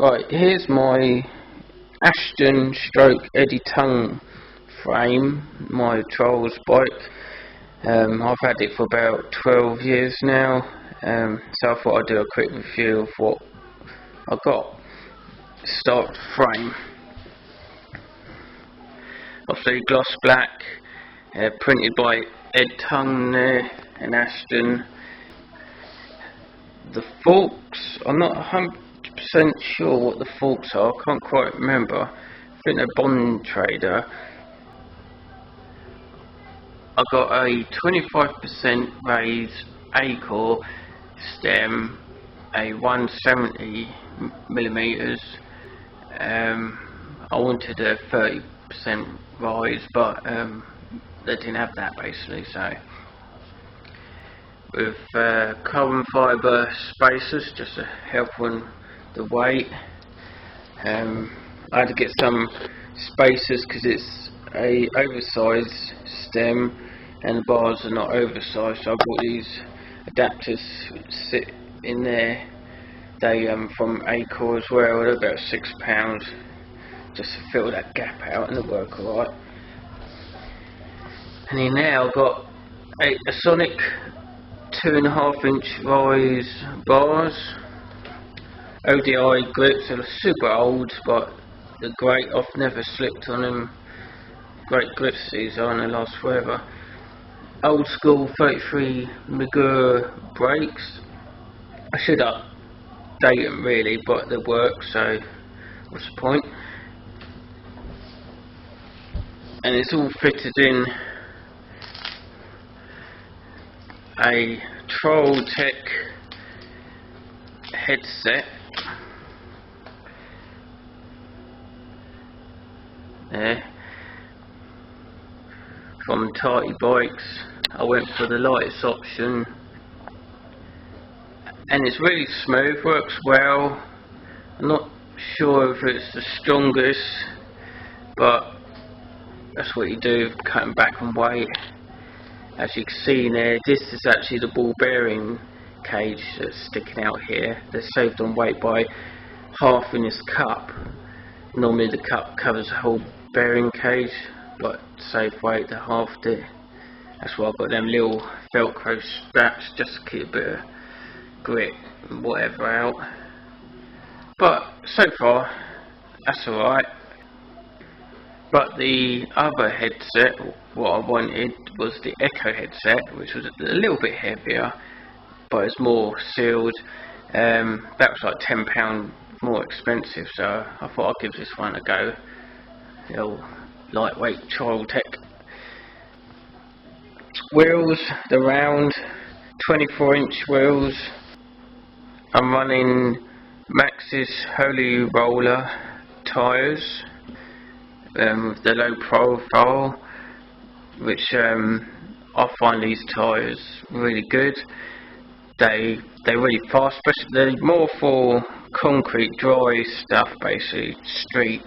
Right, here's my Ashton stroke Edd Tongue frame, my trials bike. I've had it for about 12 years now, so I thought I'd do a quick review of what I got. Start with the frame. Obviously gloss black, printed by Edd Tongue there and Ashton. The forks, I'm not 100% sure what the forks are, I can't quite remember. I think they're Bond Trader. I got a 25% raised A-core stem, a 170mm. I wanted a 30% rise, but they didn't have that basically, so with carbon fibre spacers just to help on the weight. I had to get some spacers because it's a oversized stem and the bars are not oversized, so I bought these adapters which sit in there. They from A-core as well, they're about £6 just to fill that gap out and they work alright. And in there I've got a Sonic 2.5-inch rise bars, ODI grips. They're super old but they're great, I've never slipped on them. Great grips these are and they last forever. Old school 33 Magura brakes. I should update them really, but they work, so what's the point? And it's all fitted in a Troll Tech headset there from Tarty Bikes. I went for the lightest option and it's really smooth, works well. I'm not sure if it's the strongest, but that's what you do, cutting back on weight. As you can see in there, this is actually the ball bearing cage that's sticking out here. They're saved on weight by halving this cup. Normally the cup covers the whole bearing cage, but to save weight they halved it. That's why I've got them little velcro straps just to keep a bit of grip and whatever out. But so far that's alright. But the other headset, what I wanted was the Echo headset, which was a little bit heavier but it's more sealed. That was like £10 more expensive, so I thought I'd give this one a go. The old lightweight Troll Tech wheels, the round 24-inch wheels. I'm running Maxxis Holy Roller tyres with the low profile, which I find these tyres really good. They're really fast, especially they're more for concrete dry stuff, basically street,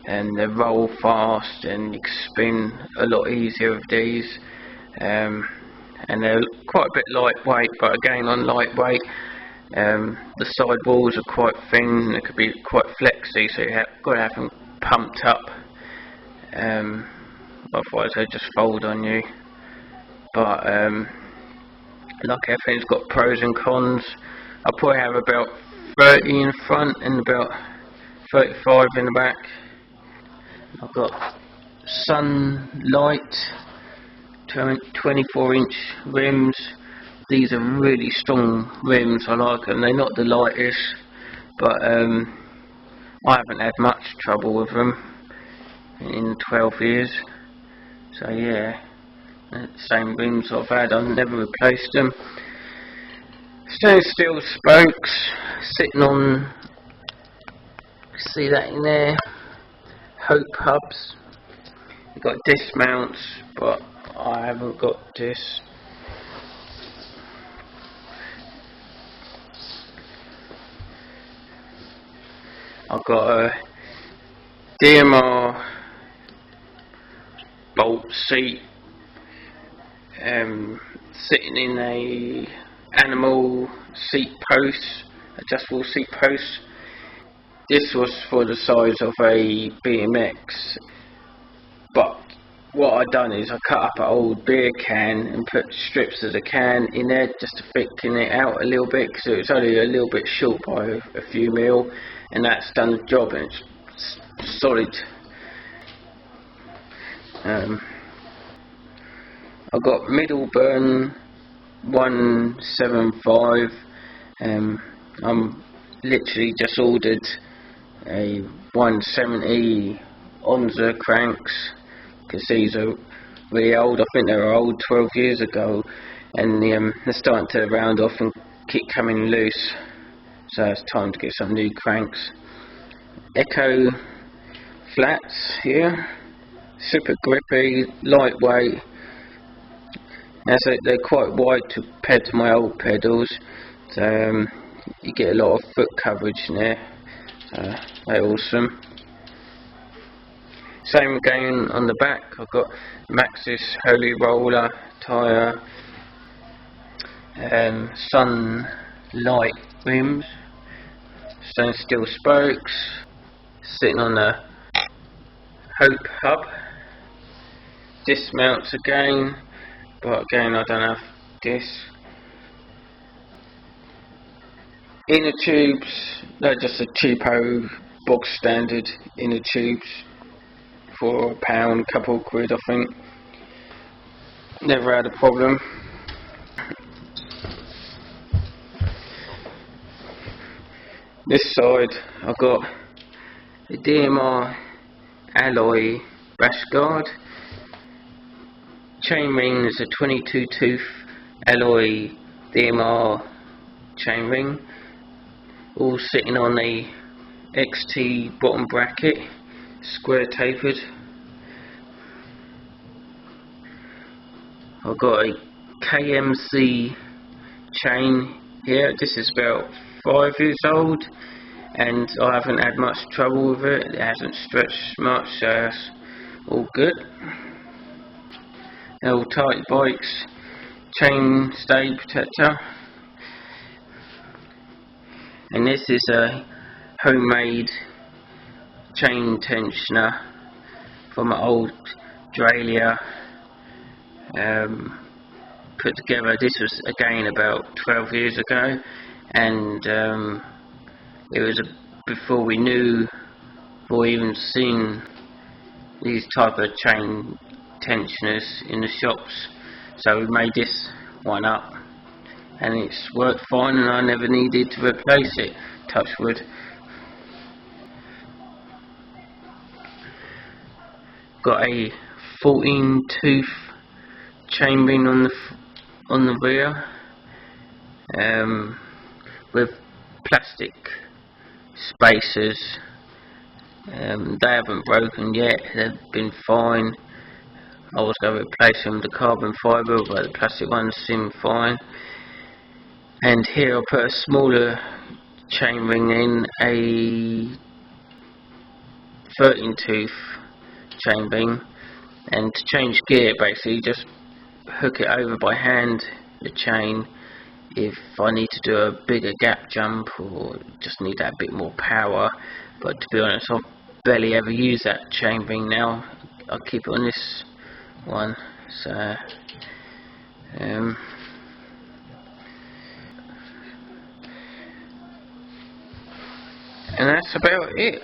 and they roll fast and you can spin a lot easier with these. And they're quite a bit lightweight, but again on lightweight, the side walls are quite thin, they could be quite flexy, so you've got to have them pumped up, otherwise they just fold on you. But like everything's got pros and cons. I'll probably have about 30 in the front and about 35 in the back. I've got Sunlight 24-inch rims. These are really strong rims, I like them. They're not the lightest, but I haven't had much trouble with them in 12 years. So yeah, same rims I've had, I've never replaced them. Stainless steel spokes sitting on, see that in there, Hope hubs. You've got disc mounts, but I haven't got this. I've got a DMR bolt seat sitting in a animal seat post, adjustable seat post. This was for the size of a BMX, but what I done is I cut up an old beer can and put strips of the can in there just to thicken it out a little bit, because it was only a little bit short by a few mil, and that's done the job, and it's solid. I got Middleburn 175. I'm literally just ordered a 170 Onza cranks, because these are really old. I think they were old 12 years ago, and they're starting to round off and keep coming loose, so it's time to get some new cranks. Echo flats here, super grippy, lightweight. They're quite wide compared to my old pedals, so you get a lot of foot coverage in there, so they're awesome. Same again on the back, I've got Maxxis Holy Roller tyre, Sunlight rims, stainless steel spokes, sitting on the Hope hub. Dismounts again, but again I don't have this. Inner tubes, they're just a cheapo bog standard inner tubes for £1, couple of quid I think. Never had a problem. This side I've got a DMR alloy rash guard. Chainring is a 22 tooth alloy DMR chainring, all sitting on a XT bottom bracket, square tapered. I've got a KMC chain here. This is about 5 years old, and I haven't had much trouble with it. It hasn't stretched much, so that's all good. All tight bikes, chain stay protector, and this is a homemade chain tensioner from an old Dralia, put together. This was again about 12 years ago, and it was before we knew or even seen these type of chain tensioners in the shops, so we made this one up, and it's worked fine, and I never needed to replace it, touch wood. Got a 14 tooth chainring on the rear, with plastic spacers. They haven't broken yet, they've been fine. I was going to replace them with the carbon fibre, but the plastic ones seem fine. And here I put a smaller chainring in, a 13 tooth chainring, and to change gear basically just hook it over by hand, the chain, if I need to do a bigger gap jump or just need that bit more power. But to be honest, I barely ever use that chainring now. I'll keep it on this one, so and that's about it.